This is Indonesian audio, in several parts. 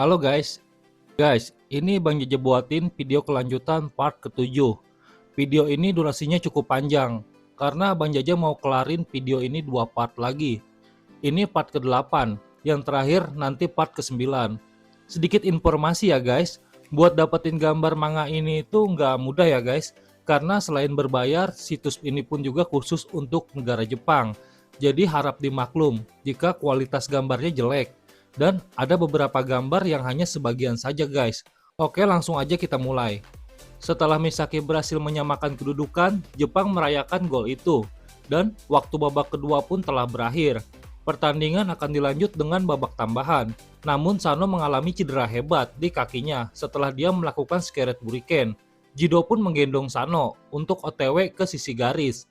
Halo guys, ini Bang Jeje buatin video kelanjutan part ke-7. Video ini durasinya cukup panjang, karena Bang Jeje mau kelarin video ini 2 part lagi. Ini part ke-8, yang terakhir nanti part ke-9. Sedikit informasi ya guys, buat dapetin gambar manga ini itu nggak mudah ya guys, karena selain berbayar, situs ini pun juga khusus untuk negara Jepang. Jadi harap dimaklum jika kualitas gambarnya jelek. Dan ada beberapa gambar yang hanya sebagian saja guys. Oke, langsung aja kita mulai. Setelah Misaki berhasil menyamakan kedudukan, Jepang merayakan gol itu. Dan waktu babak kedua pun telah berakhir. Pertandingan akan dilanjut dengan babak tambahan. Namun Sano mengalami cedera hebat di kakinya setelah dia melakukan skeret buriken. Jido pun menggendong Sano untuk OTW ke sisi garis.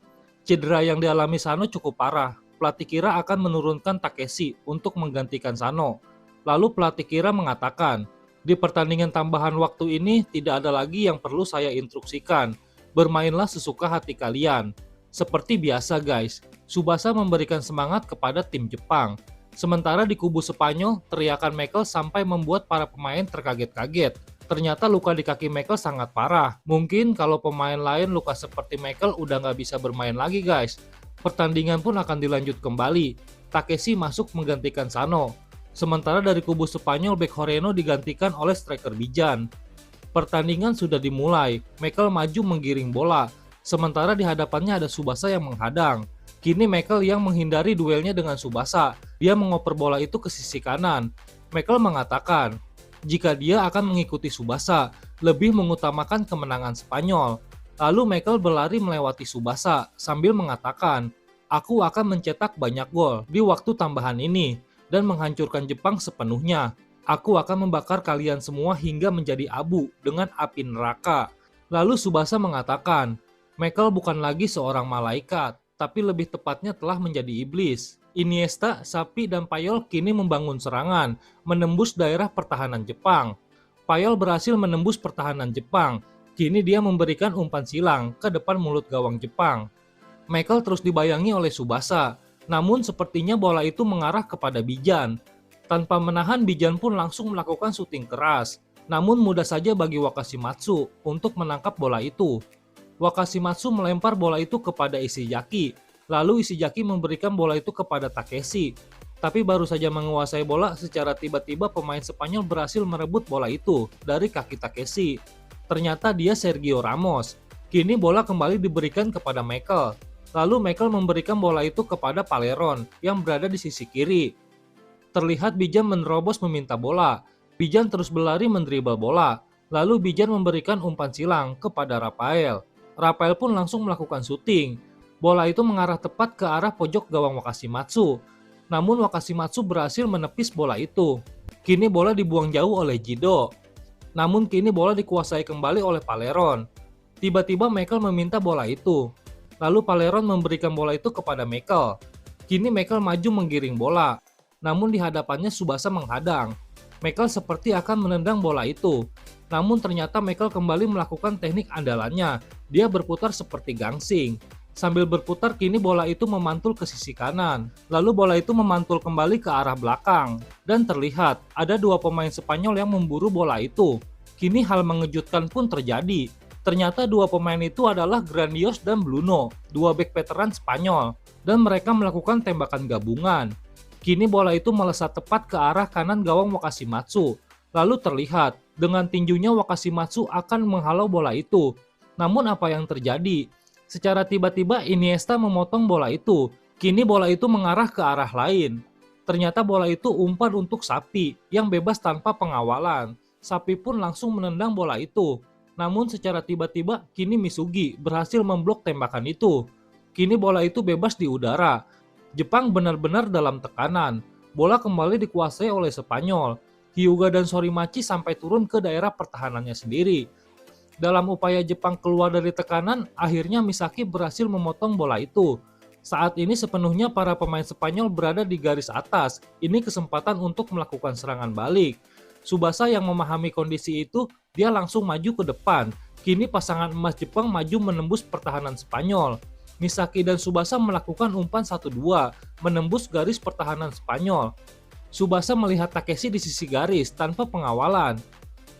Cedera yang dialami Sano cukup parah. Pelatih kira akan menurunkan Takeshi untuk menggantikan Sano. Lalu pelatih kira mengatakan, di pertandingan tambahan waktu ini tidak ada lagi yang perlu saya instruksikan. Bermainlah sesuka hati kalian. Seperti biasa guys, Tsubasa memberikan semangat kepada tim Jepang. Sementara di kubu Spanyol, teriakan Michael sampai membuat para pemain terkaget-kaget. Ternyata luka di kaki Michael sangat parah. Mungkin kalau pemain lain luka seperti Michael udah nggak bisa bermain lagi guys. Pertandingan pun akan dilanjut kembali. Takeshi masuk menggantikan Sano. Sementara dari kubu Spanyol, bek Horeno digantikan oleh striker Bijan. Pertandingan sudah dimulai. Michael maju menggiring bola. Sementara di hadapannya ada Tsubasa yang menghadang. Kini Michael yang menghindari duelnya dengan Tsubasa. Dia mengoper bola itu ke sisi kanan. Michael mengatakan, jika dia akan mengikuti Tsubasa, lebih mengutamakan kemenangan Spanyol. Lalu Michael berlari melewati Tsubasa sambil mengatakan, aku akan mencetak banyak gol di waktu tambahan ini dan menghancurkan Jepang sepenuhnya. Aku akan membakar kalian semua hingga menjadi abu dengan api neraka. Lalu Tsubasa mengatakan, Michael bukan lagi seorang malaikat, tapi lebih tepatnya telah menjadi iblis. Iniesta, Sapi, dan Payol kini membangun serangan, menembus daerah pertahanan Jepang. Payol berhasil menembus pertahanan Jepang. Kini dia memberikan umpan silang ke depan mulut gawang Jepang. Michael terus dibayangi oleh Tsubasa, namun sepertinya bola itu mengarah kepada Bijan. Tanpa menahan, Bijan pun langsung melakukan syuting keras. Namun mudah saja bagi Wakashimatsu untuk menangkap bola itu. Wakashimatsu melempar bola itu kepada Ishizaki, lalu Ishizaki memberikan bola itu kepada Takeshi. Tapi baru saja menguasai bola, secara tiba-tiba pemain Spanyol berhasil merebut bola itu dari kaki Takeshi. Ternyata dia Sergio Ramos. Kini bola kembali diberikan kepada Michael. Lalu Michael memberikan bola itu kepada Paleron yang berada di sisi kiri. Terlihat Bijan menerobos meminta bola. Bijan terus berlari mendribal bola. Lalu Bijan memberikan umpan silang kepada Rafael. Rafael pun langsung melakukan syuting. Bola itu mengarah tepat ke arah pojok gawang Wakashimatsu. Namun Wakashimatsu berhasil menepis bola itu. Kini bola dibuang jauh oleh Jido. Namun kini bola dikuasai kembali oleh Paleron. Tiba-tiba Michael meminta bola itu. Lalu Paleron memberikan bola itu kepada Michael. Kini Michael maju menggiring bola. Namun di hadapannya Tsubasa menghadang. Michael seperti akan menendang bola itu. Namun ternyata Michael kembali melakukan teknik andalannya. Dia berputar seperti gangsing. Sambil berputar kini bola itu memantul ke sisi kanan. Lalu bola itu memantul kembali ke arah belakang. Dan terlihat ada dua pemain Spanyol yang memburu bola itu. Kini hal mengejutkan pun terjadi. Ternyata dua pemain itu adalah Grandios dan Bruno, dua bek veteran Spanyol. Dan mereka melakukan tembakan gabungan. Kini bola itu melesat tepat ke arah kanan gawang Wakashimatsu. Lalu terlihat dengan tinjunya Wakashimatsu akan menghalau bola itu. Namun apa yang terjadi? Secara tiba-tiba Iniesta memotong bola itu. Kini bola itu mengarah ke arah lain. Ternyata bola itu umpan untuk Sapi yang bebas tanpa pengawalan. Sapi pun langsung menendang bola itu. Namun secara tiba-tiba kini Misugi berhasil memblok tembakan itu. Kini bola itu bebas di udara. Jepang benar-benar dalam tekanan. Bola kembali dikuasai oleh Spanyol. Hyuga dan Sorimachi sampai turun ke daerah pertahanannya sendiri. Dalam upaya Jepang keluar dari tekanan, akhirnya Misaki berhasil memotong bola itu. Saat ini sepenuhnya para pemain Spanyol berada di garis atas. Ini kesempatan untuk melakukan serangan balik. Tsubasa yang memahami kondisi itu, dia langsung maju ke depan. Kini pasangan emas Jepang maju menembus pertahanan Spanyol. Misaki dan Tsubasa melakukan umpan 1-2, menembus garis pertahanan Spanyol. Tsubasa melihat Takeshi di sisi garis tanpa pengawalan.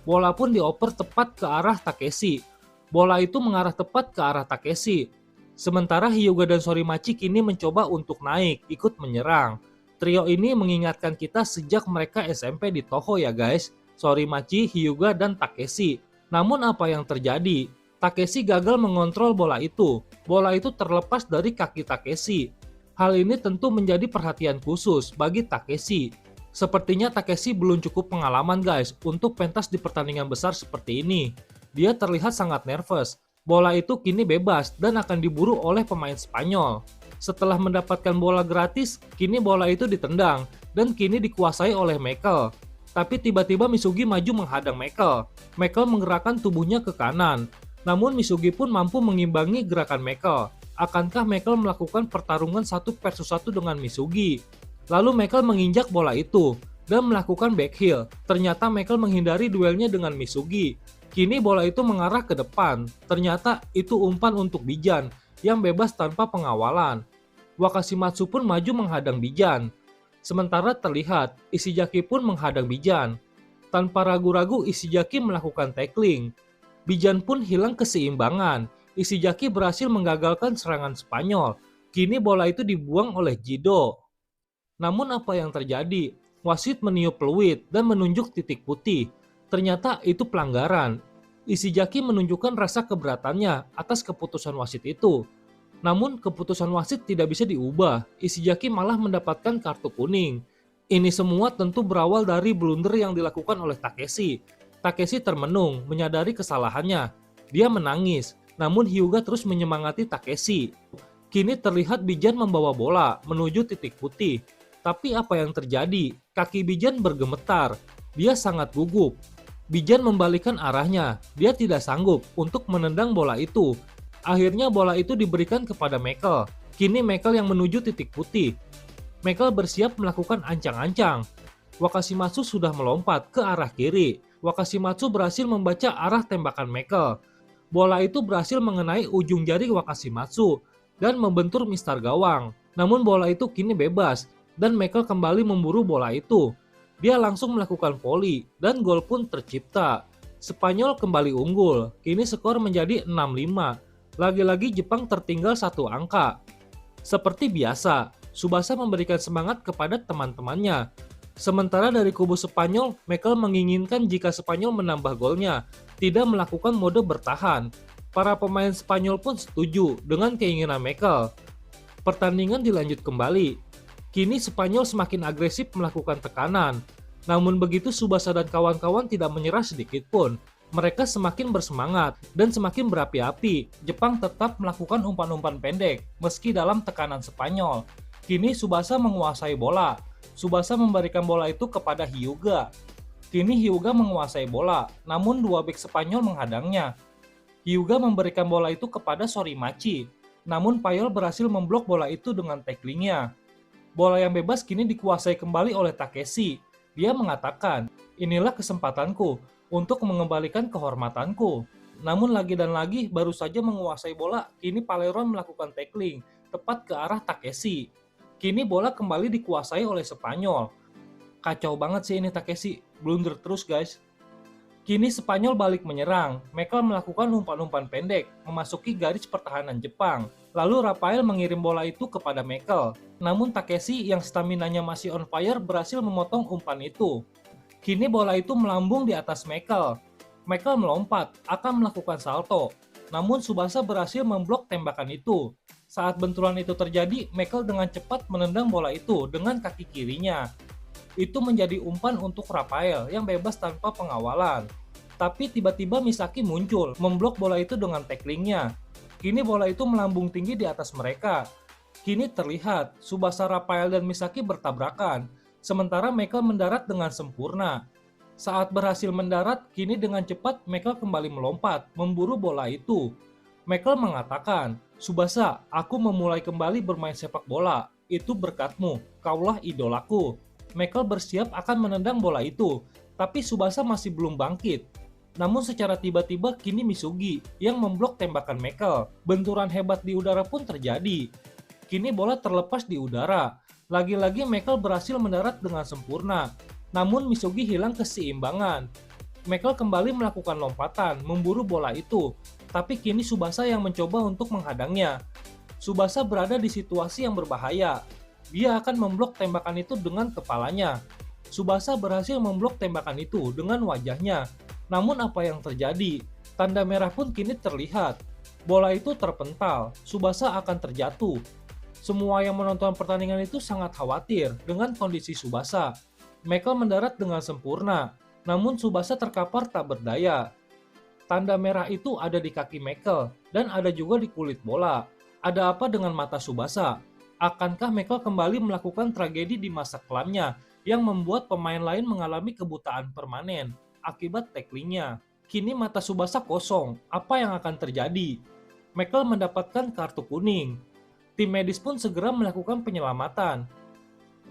Bola pun dioper tepat ke arah Takeshi. Bola itu mengarah tepat ke arah Takeshi. Sementara Hyuga dan Sorimachi kini mencoba untuk naik, ikut menyerang. Trio ini mengingatkan kita sejak mereka SMP di Toho ya guys. Sorimachi, Hyuga, dan Takeshi. Namun apa yang terjadi? Takeshi gagal mengontrol bola itu. Bola itu terlepas dari kaki Takeshi. Hal ini tentu menjadi perhatian khusus bagi Takeshi. Sepertinya Takeshi belum cukup pengalaman guys untuk pentas di pertandingan besar seperti ini. Dia terlihat sangat nervous. Bola itu kini bebas dan akan diburu oleh pemain Spanyol. Setelah mendapatkan bola gratis, kini bola itu ditendang dan kini dikuasai oleh Michael. Tapi tiba-tiba Misugi maju menghadang Michael. Michael menggerakkan tubuhnya ke kanan. Namun Misugi pun mampu mengimbangi gerakan Michael. Akankah Michael melakukan pertarungan 1 versus 1 dengan Misugi? Lalu Michael menginjak bola itu dan melakukan backheel. Ternyata Michael menghindari duelnya dengan Misugi. Kini bola itu mengarah ke depan. Ternyata itu umpan untuk Bijan yang bebas tanpa pengawalan. Wakashimatsu pun maju menghadang Bijan. Sementara terlihat Ishizaki pun menghadang Bijan. Tanpa ragu-ragu Ishizaki melakukan tackling. Bijan pun hilang keseimbangan. Ishizaki berhasil menggagalkan serangan Spanyol. Kini bola itu dibuang oleh Jido. Namun apa yang terjadi? Wasit meniup peluit dan menunjuk titik putih. Ternyata itu pelanggaran. Ishizaki menunjukkan rasa keberatannya atas keputusan wasit itu. Namun keputusan wasit tidak bisa diubah. Ishizaki malah mendapatkan kartu kuning. Ini semua tentu berawal dari blunder yang dilakukan oleh Takeshi. Takeshi termenung, menyadari kesalahannya. Dia menangis, namun Hyuga terus menyemangati Takeshi. Kini terlihat Bijan membawa bola menuju titik putih. Tapi apa yang terjadi? Kaki Bijan bergemetar. Dia sangat gugup. Bijan membalikan arahnya. Dia tidak sanggup untuk menendang bola itu. Akhirnya bola itu diberikan kepada Michael. Kini Michael yang menuju titik putih. Michael bersiap melakukan ancang-ancang. Wakashimatsu sudah melompat ke arah kiri. Wakashimatsu berhasil membaca arah tembakan Michael. Bola itu berhasil mengenai ujung jari Wakashimatsu dan membentur mistar gawang. Namun bola itu kini bebas. Dan Michael kembali memburu bola itu. Dia langsung melakukan volley dan gol pun tercipta. Spanyol kembali unggul, kini skor menjadi 6-5. Lagi-lagi Jepang tertinggal 1 angka. Seperti biasa, Tsubasa memberikan semangat kepada teman-temannya. Sementara dari kubu Spanyol, Michael menginginkan jika Spanyol menambah golnya, tidak melakukan mode bertahan. Para pemain Spanyol pun setuju dengan keinginan Michael. Pertandingan dilanjut kembali. Kini Spanyol semakin agresif melakukan tekanan. Namun begitu Tsubasa dan kawan-kawan tidak menyerah sedikit pun. Mereka semakin bersemangat dan semakin berapi-api. Jepang tetap melakukan umpan-umpan pendek meski dalam tekanan Spanyol. Kini Tsubasa menguasai bola. Tsubasa memberikan bola itu kepada Hyuga. Kini Hyuga menguasai bola, namun 2 bek Spanyol menghadangnya. Hyuga memberikan bola itu kepada Sorimachi. Namun Payol berhasil memblok bola itu dengan tacklingnya. Bola yang bebas kini dikuasai kembali oleh Takeshi. Dia mengatakan, inilah kesempatanku untuk mengembalikan kehormatanku. Namun lagi dan lagi baru saja menguasai bola, kini Paleron melakukan tackling tepat ke arah Takeshi. Kini bola kembali dikuasai oleh Spanyol. Kacau banget sih ini Takeshi, blunder terus guys. Kini Spanyol balik menyerang. Michael melakukan umpan-umpan pendek, memasuki garis pertahanan Jepang. Lalu Rafael mengirim bola itu kepada Michael. Namun Takeshi yang staminanya masih on fire berhasil memotong umpan itu. Kini bola itu melambung di atas Michael. Michael melompat, akan melakukan salto. Namun Tsubasa berhasil memblok tembakan itu. Saat benturan itu terjadi, Michael dengan cepat menendang bola itu dengan kaki kirinya. Itu menjadi umpan untuk Rafael yang bebas tanpa pengawalan. Tapi tiba-tiba Misaki muncul, memblok bola itu dengan tacklingnya. Kini bola itu melambung tinggi di atas mereka. Kini terlihat, Tsubasa, Rafael, dan Misaki bertabrakan, sementara Michael mendarat dengan sempurna. Saat berhasil mendarat, kini dengan cepat Michael kembali melompat, memburu bola itu. Michael mengatakan, Tsubasa, aku memulai kembali bermain sepak bola. Itu berkatmu, kaulah idolaku. Michael bersiap akan menendang bola itu, tapi Tsubasa masih belum bangkit. Namun secara tiba-tiba kini Misugi yang memblok tembakan Michael. Benturan hebat di udara pun terjadi. Kini bola terlepas di udara. Lagi-lagi Michael berhasil mendarat dengan sempurna, namun Misugi hilang keseimbangan. Michael kembali melakukan lompatan, memburu bola itu, tapi kini Tsubasa yang mencoba untuk menghadangnya. Tsubasa berada di situasi yang berbahaya. Dia akan memblok tembakan itu dengan kepalanya. Tsubasa berhasil memblok tembakan itu dengan wajahnya. Namun apa yang terjadi? Tanda merah pun kini terlihat. Bola itu terpental, Tsubasa akan terjatuh. Semua yang menonton pertandingan itu sangat khawatir dengan kondisi Tsubasa. Michael mendarat dengan sempurna, namun Tsubasa terkapar tak berdaya. Tanda merah itu ada di kaki Michael dan ada juga di kulit bola. Ada apa dengan mata Tsubasa? Akankah Michael kembali melakukan tragedi di masa kelamnya yang membuat pemain lain mengalami kebutaan permanen akibat tacklingnya? Kini mata Tsubasa kosong. Apa yang akan terjadi? Michael mendapatkan kartu kuning. Tim medis pun segera melakukan penyelamatan.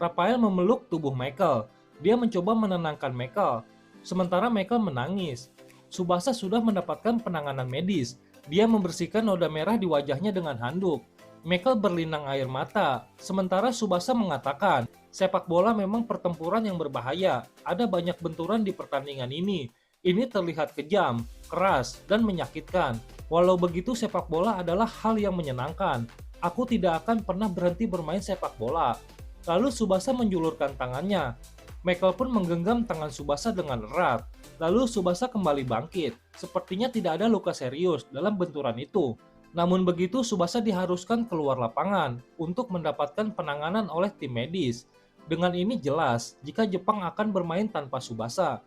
Raphael memeluk tubuh Michael. Dia mencoba menenangkan Michael. Sementara Michael menangis. Tsubasa sudah mendapatkan penanganan medis. Dia membersihkan noda merah di wajahnya dengan handuk. Michael berlinang air mata. Sementara Tsubasa mengatakan, sepak bola memang pertempuran yang berbahaya. Ada banyak benturan di pertandingan ini. Ini terlihat kejam, keras, dan menyakitkan. Walau begitu, sepak bola adalah hal yang menyenangkan. Aku tidak akan pernah berhenti bermain sepak bola. Lalu Tsubasa menjulurkan tangannya. Michael pun menggenggam tangan Tsubasa dengan erat. Lalu Tsubasa kembali bangkit. Sepertinya tidak ada luka serius dalam benturan itu. Namun begitu, Tsubasa diharuskan keluar lapangan untuk mendapatkan penanganan oleh tim medis. Dengan ini jelas jika Jepang akan bermain tanpa Tsubasa.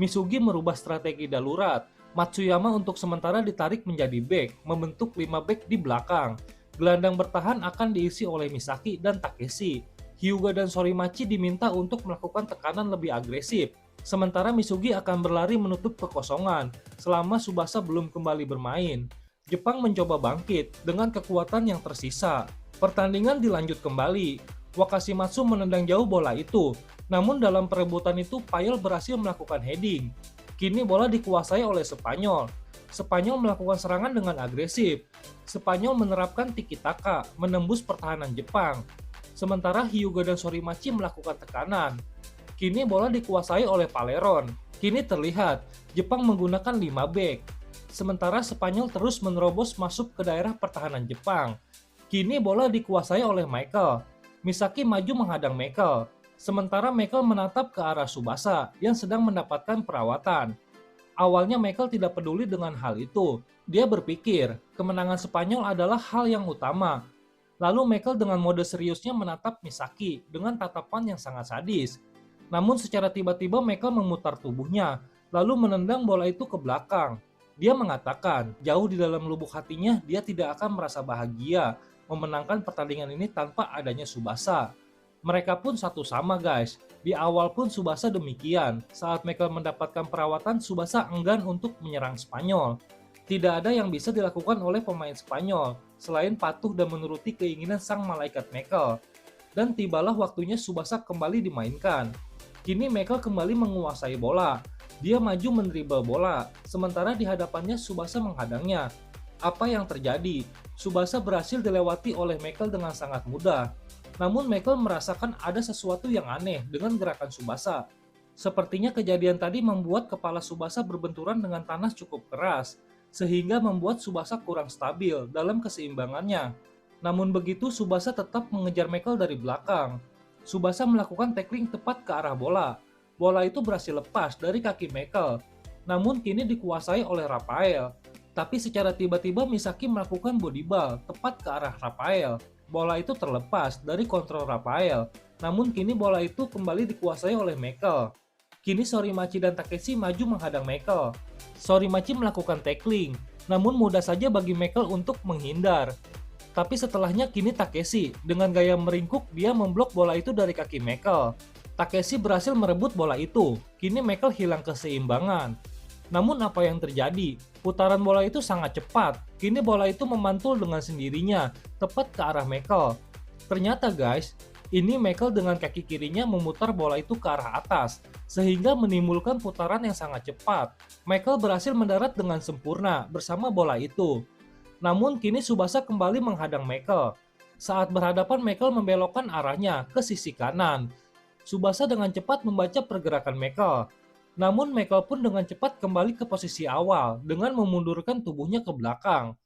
Misugi merubah strategi darurat. Matsuyama untuk sementara ditarik menjadi bek, membentuk 5 bek di belakang. Gelandang bertahan akan diisi oleh Misaki dan Takeshi. Hyuga dan Sorimachi diminta untuk melakukan tekanan lebih agresif. Sementara Misugi akan berlari menutup kekosongan selama Tsubasa belum kembali bermain. Jepang mencoba bangkit dengan kekuatan yang tersisa. Pertandingan dilanjut kembali. Wakashimatsu menendang jauh bola itu. Namun dalam perebutan itu Payel berhasil melakukan heading. Kini bola dikuasai oleh Spanyol. Spanyol melakukan serangan dengan agresif. Spanyol menerapkan tiki-taka, menembus pertahanan Jepang. Sementara Hyuga dan Sorimachi melakukan tekanan. Kini bola dikuasai oleh Paleron. Kini terlihat Jepang menggunakan 5 bek. Sementara Spanyol terus menerobos masuk ke daerah pertahanan Jepang. Kini bola dikuasai oleh Michael. Misaki maju menghadang Michael. Sementara Michael menatap ke arah Tsubasa yang sedang mendapatkan perawatan. Awalnya Michael tidak peduli dengan hal itu. Dia berpikir kemenangan Spanyol adalah hal yang utama. Lalu Michael dengan mode seriusnya menatap Misaki dengan tatapan yang sangat sadis. Namun secara tiba-tiba Michael memutar tubuhnya, lalu menendang bola itu ke belakang. Dia mengatakan, jauh di dalam lubuk hatinya dia tidak akan merasa bahagia memenangkan pertandingan ini tanpa adanya Tsubasa. Mereka pun satu sama guys. Di awal pun Tsubasa demikian. Saat Michael mendapatkan perawatan, Tsubasa enggan untuk menyerang Spanyol. Tidak ada yang bisa dilakukan oleh pemain Spanyol selain patuh dan menuruti keinginan sang malaikat Michael. Dan tibalah waktunya Tsubasa kembali dimainkan. Kini Michael kembali menguasai bola. Dia maju mendribble bola, sementara di hadapannya Tsubasa menghadangnya. Apa yang terjadi? Tsubasa berhasil dilewati oleh Michael dengan sangat mudah. Namun Michael merasakan ada sesuatu yang aneh dengan gerakan Tsubasa. Sepertinya kejadian tadi membuat kepala Tsubasa berbenturan dengan tanah cukup keras, sehingga membuat Tsubasa kurang stabil dalam keseimbangannya. Namun begitu Tsubasa tetap mengejar Michael dari belakang. Tsubasa melakukan tackling tepat ke arah bola. Bola itu berhasil lepas dari kaki Michael, namun kini dikuasai oleh Raphael. Tapi secara tiba-tiba Misaki melakukan body ball tepat ke arah Raphael. Bola itu terlepas dari kontrol Raphael, namun kini bola itu kembali dikuasai oleh Michael. Kini Sorimachi dan Takeshi maju menghadang Michael. Sorimachi melakukan tackling, namun mudah saja bagi Michael untuk menghindar. Tapi setelahnya kini Takeshi, dengan gaya meringkuk dia memblok bola itu dari kaki Michael. Takeshi berhasil merebut bola itu, kini Michael hilang keseimbangan. Namun apa yang terjadi? Putaran bola itu sangat cepat. Kini bola itu memantul dengan sendirinya, tepat ke arah Michael. Ternyata guys, ini Michael dengan kaki kirinya memutar bola itu ke arah atas, sehingga menimbulkan putaran yang sangat cepat. Michael berhasil mendarat dengan sempurna bersama bola itu. Namun kini Tsubasa kembali menghadang Michael. Saat berhadapan, Michael membelokkan arahnya ke sisi kanan. Tsubasa dengan cepat membaca pergerakan Michael. Namun Michael pun dengan cepat kembali ke posisi awal dengan memundurkan tubuhnya ke belakang.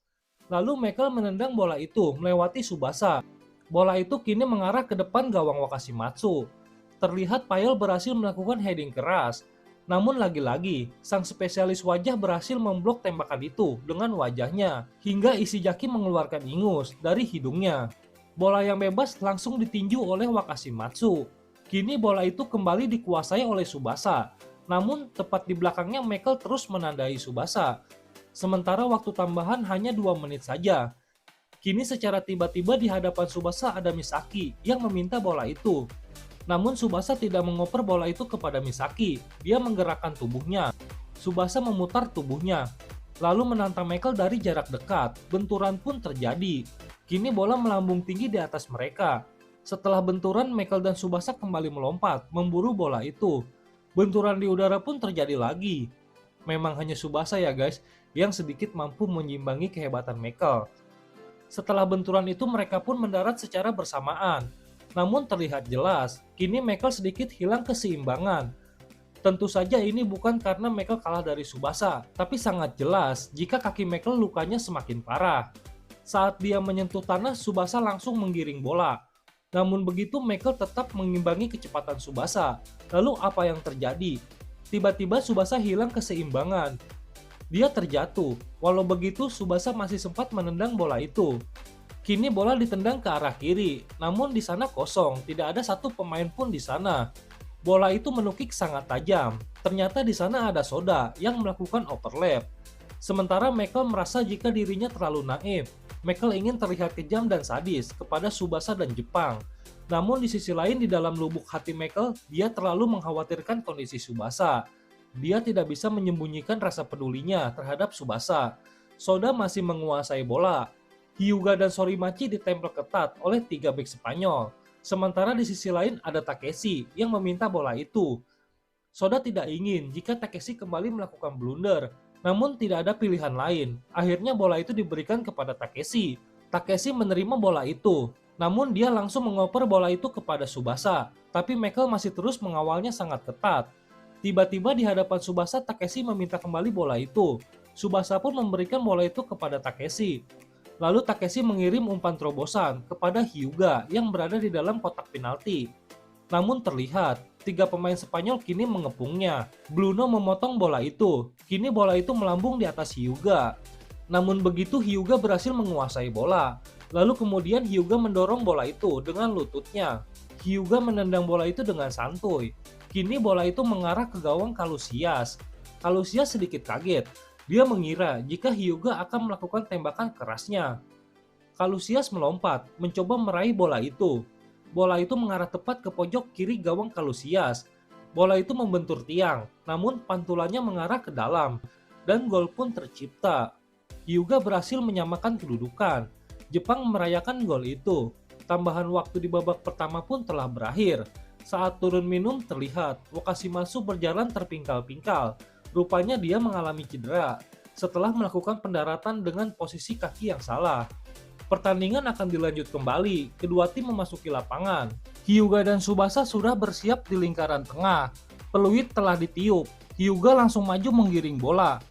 Lalu Michael menendang bola itu melewati Tsubasa. Bola itu kini mengarah ke depan gawang Wakashimatsu. Terlihat Payol berhasil melakukan heading keras. Namun lagi-lagi, sang spesialis wajah berhasil memblok tembakan itu dengan wajahnya, hingga Ishizaki mengeluarkan ingus dari hidungnya. Bola yang bebas langsung ditinju oleh Wakashimatsu. Kini bola itu kembali dikuasai oleh Tsubasa. Namun tepat di belakangnya Michael terus menandai Tsubasa. Sementara waktu tambahan hanya 2 menit saja. Kini secara tiba-tiba di hadapan Tsubasa ada Misaki yang meminta bola itu. Namun Tsubasa tidak mengoper bola itu kepada Misaki. Dia menggerakkan tubuhnya. Tsubasa memutar tubuhnya, lalu menantang Michael dari jarak dekat. Benturan pun terjadi. Kini bola melambung tinggi di atas mereka. Setelah benturan, Michael dan Tsubasa kembali melompat, memburu bola itu. Benturan di udara pun terjadi lagi. Memang hanya Tsubasa ya guys, yang sedikit mampu menyimbangi kehebatan Michael. Setelah benturan itu mereka pun mendarat secara bersamaan. Namun terlihat jelas, kini Michael sedikit hilang keseimbangan. Tentu saja ini bukan karena Michael kalah dari Tsubasa, tapi sangat jelas jika kaki Michael lukanya semakin parah. Saat dia menyentuh tanah, Tsubasa langsung menggiring bola. Namun begitu Michael tetap mengimbangi kecepatan Tsubasa. Lalu apa yang terjadi? Tiba-tiba Tsubasa hilang keseimbangan. Dia terjatuh. Walau begitu Tsubasa masih sempat menendang bola itu. Kini bola ditendang ke arah kiri, namun di sana kosong, tidak ada satu pemain pun di sana. Bola itu menukik sangat tajam. Ternyata di sana ada Soda yang melakukan overlap. Sementara Michael merasa jika dirinya terlalu naif. Michael ingin terlihat kejam dan sadis kepada Tsubasa dan Jepang. Namun di sisi lain di dalam lubuk hati Michael, dia terlalu mengkhawatirkan kondisi Tsubasa. Dia tidak bisa menyembunyikan rasa pedulinya terhadap Tsubasa. Soda masih menguasai bola. Hyuga dan Sorimachi ditempel ketat oleh 3 bek Spanyol. Sementara di sisi lain ada Takeshi yang meminta bola itu. Soda tidak ingin jika Takeshi kembali melakukan blunder. Namun tidak ada pilihan lain. Akhirnya bola itu diberikan kepada Takeshi. Takeshi menerima bola itu. Namun dia langsung mengoper bola itu kepada Tsubasa. Tapi Michael masih terus mengawalnya sangat ketat. Tiba-tiba di hadapan Tsubasa, Takeshi meminta kembali bola itu. Tsubasa pun memberikan bola itu kepada Takeshi. Lalu Takeshi mengirim umpan terobosan kepada Hyuga yang berada di dalam kotak penalti. Namun terlihat, 3 pemain Spanyol kini mengepungnya. Bruno memotong bola itu. Kini bola itu melambung di atas Hyuga. Namun begitu Hyuga berhasil menguasai bola. Lalu kemudian Hyuga mendorong bola itu dengan lututnya. Hyuga menendang bola itu dengan santuy. Kini bola itu mengarah ke gawang Kalusias. Kalusias sedikit kaget. Dia mengira jika Hyuga akan melakukan tembakan kerasnya. Kalusias melompat, mencoba meraih bola itu. Bola itu mengarah tepat ke pojok kiri gawang Kalusias. Bola itu membentur tiang, namun pantulannya mengarah ke dalam. Dan gol pun tercipta. Hyuga berhasil menyamakan kedudukan. Jepang merayakan gol itu. Tambahan waktu di babak pertama pun telah berakhir. Saat turun minum terlihat Wakashimatsu berjalan terpingkal-pingkal. Rupanya dia mengalami cedera setelah melakukan pendaratan dengan posisi kaki yang salah. Pertandingan akan dilanjut kembali, kedua tim memasuki lapangan. Hyuga dan Tsubasa sudah bersiap di lingkaran tengah. Peluit telah ditiup, Hyuga langsung maju menggiring bola.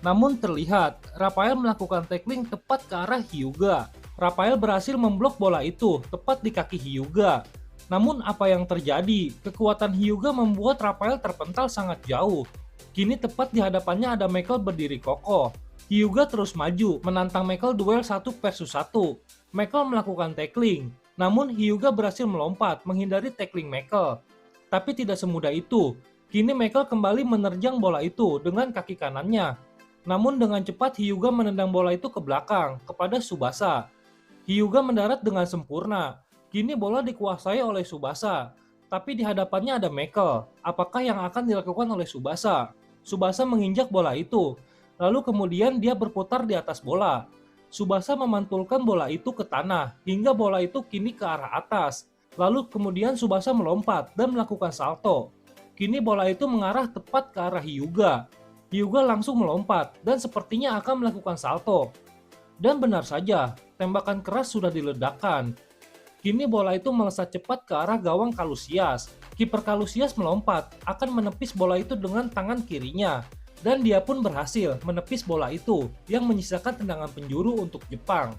Namun terlihat, Rafael melakukan tackling tepat ke arah Hyuga. Rafael berhasil memblok bola itu tepat di kaki Hyuga. Namun apa yang terjadi? Kekuatan Hyuga membuat Rafael terpental sangat jauh. Kini tepat di hadapannya ada Michael berdiri kokoh. Hyuga terus maju, menantang Michael duel 1 versus 1. Michael melakukan tackling, namun Hyuga berhasil melompat menghindari tackling Michael. Tapi tidak semudah itu. Kini Michael kembali menerjang bola itu dengan kaki kanannya. Namun dengan cepat Hyuga menendang bola itu ke belakang, kepada Tsubasa. Hyuga mendarat dengan sempurna. Kini bola dikuasai oleh Tsubasa. Tapi di hadapannya ada Michael. Apakah yang akan dilakukan oleh Tsubasa? Tsubasa menginjak bola itu. Lalu kemudian dia berputar di atas bola. Tsubasa memantulkan bola itu ke tanah hingga bola itu kini ke arah atas. Lalu kemudian Tsubasa melompat dan melakukan salto. Kini bola itu mengarah tepat ke arah Hyuga. Hyuga langsung melompat dan sepertinya akan melakukan salto. Dan benar saja, tembakan keras sudah diledakkan. Kini bola itu melesat cepat ke arah gawang Kalusias. Kiper Kalusias melompat, akan menepis bola itu dengan tangan kirinya. Dan dia pun berhasil menepis bola itu, yang menyisakan tendangan penjuru untuk Jepang.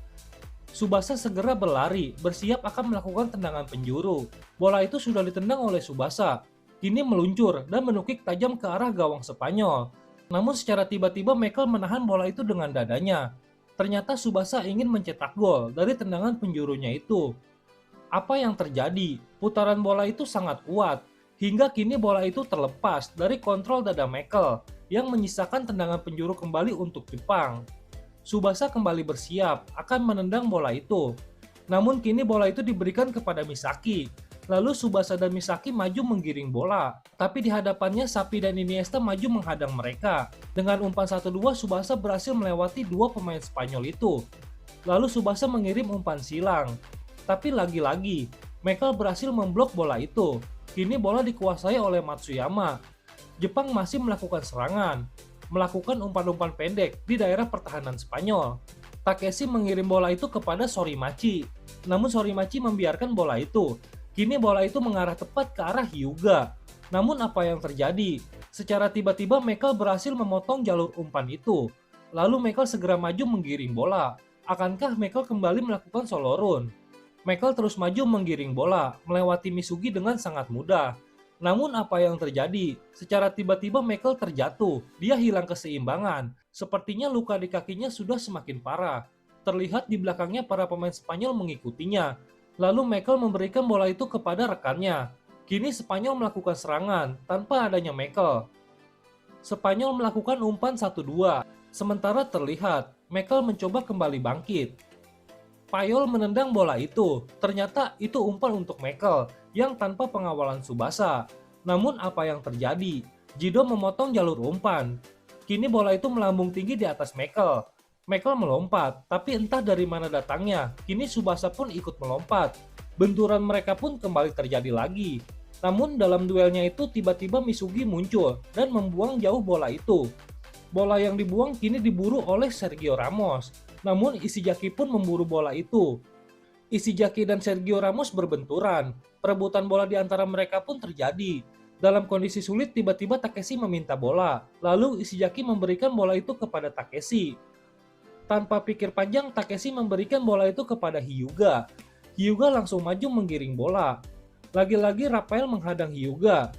Tsubasa segera berlari, bersiap akan melakukan tendangan penjuru. Bola itu sudah ditendang oleh Tsubasa. Kini meluncur dan menukik tajam ke arah gawang Spanyol. Namun secara tiba-tiba Michael menahan bola itu dengan dadanya. Ternyata Tsubasa ingin mencetak gol dari tendangan penjurunya itu. Apa yang terjadi? Putaran bola itu sangat kuat. Hingga kini bola itu terlepas dari kontrol dada Michael yang menyisakan tendangan penjuru kembali untuk Jepang. Tsubasa kembali bersiap akan menendang bola itu. Namun kini bola itu diberikan kepada Misaki. Lalu Tsubasa dan Misaki maju menggiring bola. Tapi di hadapannya Sapi dan Iniesta maju menghadang mereka. Dengan umpan 1-2 Tsubasa berhasil melewati dua pemain Spanyol itu. Lalu Tsubasa mengirim umpan silang. Tapi lagi-lagi, Michael berhasil memblok bola itu. Kini bola dikuasai oleh Matsuyama. Jepang masih melakukan serangan, melakukan umpan-umpan pendek di daerah pertahanan Spanyol. Takeshi mengirim bola itu kepada Sorimachi. Namun Sorimachi membiarkan bola itu. Kini bola itu mengarah tepat ke arah Hyuga. Namun apa yang terjadi? Secara tiba-tiba Michael berhasil memotong jalur umpan itu. Lalu Michael segera maju menggiring bola. Akankah Michael kembali melakukan solo run? Michael terus maju menggiring bola, melewati Misugi dengan sangat mudah. Namun apa yang terjadi? Secara tiba-tiba Michael terjatuh, dia hilang keseimbangan. Sepertinya luka di kakinya sudah semakin parah. Terlihat di belakangnya para pemain Spanyol mengikutinya. Lalu Michael memberikan bola itu kepada rekannya. Kini Spanyol melakukan serangan tanpa adanya Michael. Spanyol melakukan umpan 1-2. Sementara terlihat, Michael mencoba kembali bangkit. Payol menendang bola itu. Ternyata itu umpan untuk Michael yang tanpa pengawalan Tsubasa. Namun apa yang terjadi? Jido memotong jalur umpan. Kini bola itu melambung tinggi di atas Michael. Michael melompat, tapi entah dari mana datangnya. Kini Tsubasa pun ikut melompat. Benturan mereka pun kembali terjadi lagi. Namun dalam duelnya itu tiba-tiba Misugi muncul dan membuang jauh bola itu. Bola yang dibuang kini diburu oleh Sergio Ramos. Namun Ishizaki pun memburu bola itu. Ishizaki dan Sergio Ramos berbenturan. Perebutan bola di antara mereka pun terjadi. Dalam kondisi sulit tiba-tiba Takeshi meminta bola. Lalu Ishizaki memberikan bola itu kepada Takeshi. Tanpa pikir panjang Takeshi memberikan bola itu kepada Hyuga. Hyuga langsung maju menggiring bola. Lagi-lagi Rafael menghadang Hyuga.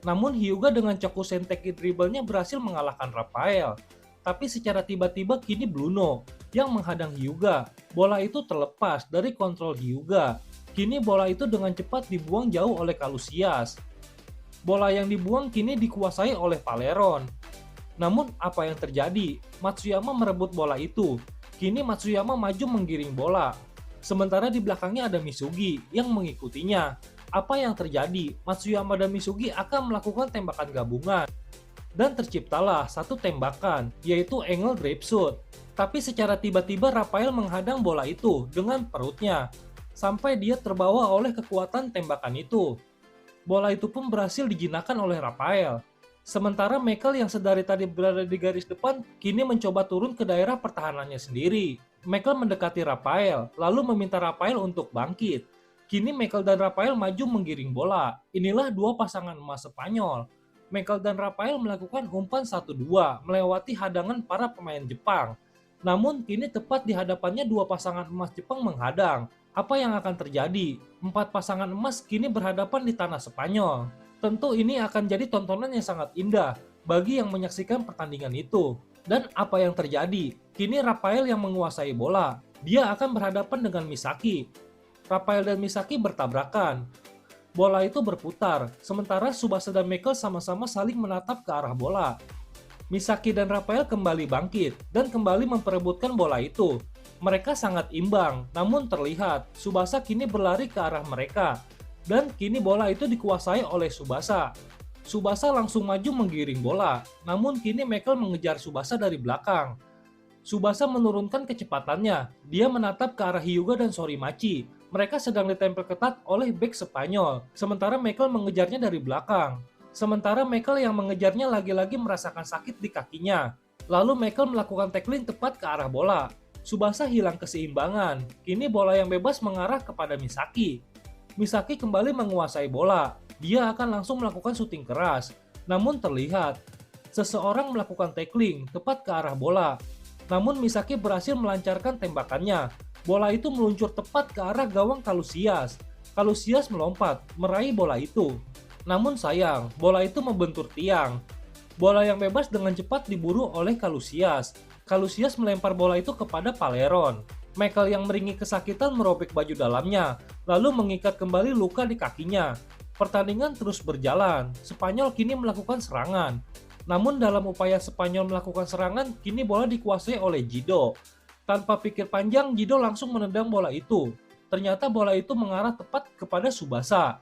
Namun Hyuga dengan Chokusenteki dribblenya berhasil mengalahkan Rafael. Tapi secara tiba-tiba kini Bruno yang menghadang Hyuga. Bola itu terlepas dari kontrol Hyuga. Kini bola itu dengan cepat dibuang jauh oleh Kalusias. Bola yang dibuang kini dikuasai oleh Paleron. Namun apa yang terjadi? Matsuyama merebut bola itu. Kini Matsuyama maju menggiring bola. Sementara di belakangnya ada Misugi yang mengikutinya. Apa yang terjadi? Matsuyama dan Misugi akan melakukan tembakan gabungan. Dan terciptalah satu tembakan, yaitu angle drop shot. Tapi secara tiba-tiba Rafael menghadang bola itu dengan perutnya, sampai dia terbawa oleh kekuatan tembakan itu. Bola itu pun berhasil dijinakkan oleh Rafael. Sementara Michael yang sedari tadi berada di garis depan, kini mencoba turun ke daerah pertahanannya sendiri. Michael mendekati Rafael, lalu meminta Rafael untuk bangkit. Kini Michael dan Rafael maju menggiring bola. Inilah dua pasangan emas Spanyol. Michael dan Rafael melakukan umpan 1-2 melewati hadangan para pemain Jepang. Namun kini tepat di hadapannya dua pasangan emas Jepang menghadang. Apa yang akan terjadi? Empat pasangan emas kini berhadapan di tanah Spanyol. Tentu ini akan jadi tontonan yang sangat indah bagi yang menyaksikan pertandingan itu. Dan apa yang terjadi? Kini Rafael yang menguasai bola. Dia akan berhadapan dengan Misaki. Rafael dan Misaki bertabrakan. Bola itu berputar, sementara Tsubasa dan Michael sama-sama saling menatap ke arah bola. Misaki dan Rafael kembali bangkit dan kembali memperebutkan bola itu. Mereka sangat imbang, namun terlihat Tsubasa kini berlari ke arah mereka. Dan kini bola itu dikuasai oleh Tsubasa. Tsubasa langsung maju menggiring bola, namun kini Michael mengejar Tsubasa dari belakang. Tsubasa menurunkan kecepatannya, dia menatap ke arah Hyuga dan Sorimachi. Mereka sedang ditempel ketat oleh bek Spanyol, sementara Michael mengejarnya dari belakang. Sementara Michael yang mengejarnya lagi-lagi merasakan sakit di kakinya. Lalu Michael melakukan tackling tepat ke arah bola. Tsubasa hilang keseimbangan. Kini bola yang bebas mengarah kepada Misaki. Misaki kembali menguasai bola. Dia akan langsung melakukan syuting keras. Namun terlihat, seseorang melakukan tackling tepat ke arah bola. Namun Misaki berhasil melancarkan tembakannya. Bola itu meluncur tepat ke arah gawang Kalusias. Kalusias melompat, meraih bola itu. Namun sayang, bola itu membentur tiang. Bola yang bebas dengan cepat diburu oleh Kalusias. Kalusias melempar bola itu kepada Paleron. Michael yang meringis kesakitan merobek baju dalamnya, lalu mengikat kembali luka di kakinya. Pertandingan terus berjalan. Spanyol kini melakukan serangan. Namun dalam upaya Spanyol melakukan serangan, kini bola dikuasai oleh Jido. Tanpa pikir panjang, Jido langsung menendang bola itu. Ternyata bola itu mengarah tepat kepada Tsubasa.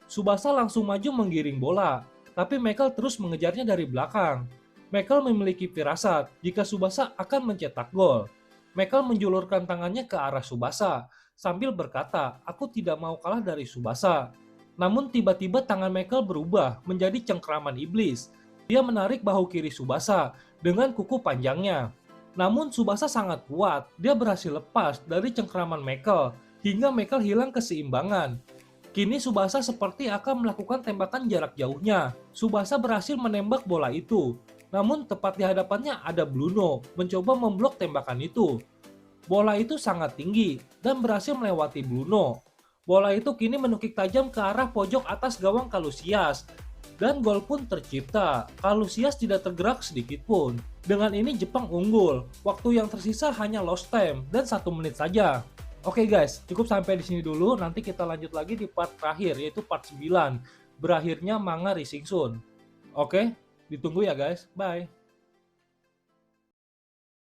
Tsubasa langsung maju menggiring bola, tapi Michael terus mengejarnya dari belakang. Michael memiliki firasat jika Tsubasa akan mencetak gol. Michael menjulurkan tangannya ke arah Tsubasa sambil berkata, "Aku tidak mau kalah dari Tsubasa." Namun tiba-tiba tangan Michael berubah menjadi cengkraman iblis. Dia menarik bahu kiri Tsubasa dengan kuku panjangnya. Namun Tsubasa sangat kuat, dia berhasil lepas dari cengkraman Michael hingga Michael hilang keseimbangan. Kini Tsubasa seperti akan melakukan tembakan jarak jauhnya. Tsubasa berhasil menembak bola itu. Namun tepat di hadapannya ada Bruno mencoba memblok tembakan itu. Bola itu sangat tinggi dan berhasil melewati Bruno. Bola itu kini menukik tajam ke arah pojok atas gawang Kalusias. Dan gol pun tercipta. Kalusias tidak tergerak sedikit pun. Dengan ini Jepang unggul. Waktu yang tersisa hanya lost time dan 1 menit saja. Oke guys, cukup sampai di sini dulu. Nanti kita lanjut lagi di part terakhir, yaitu part 9. Berakhirnya manga Rising Sun. Oke? Ditunggu ya guys, bye.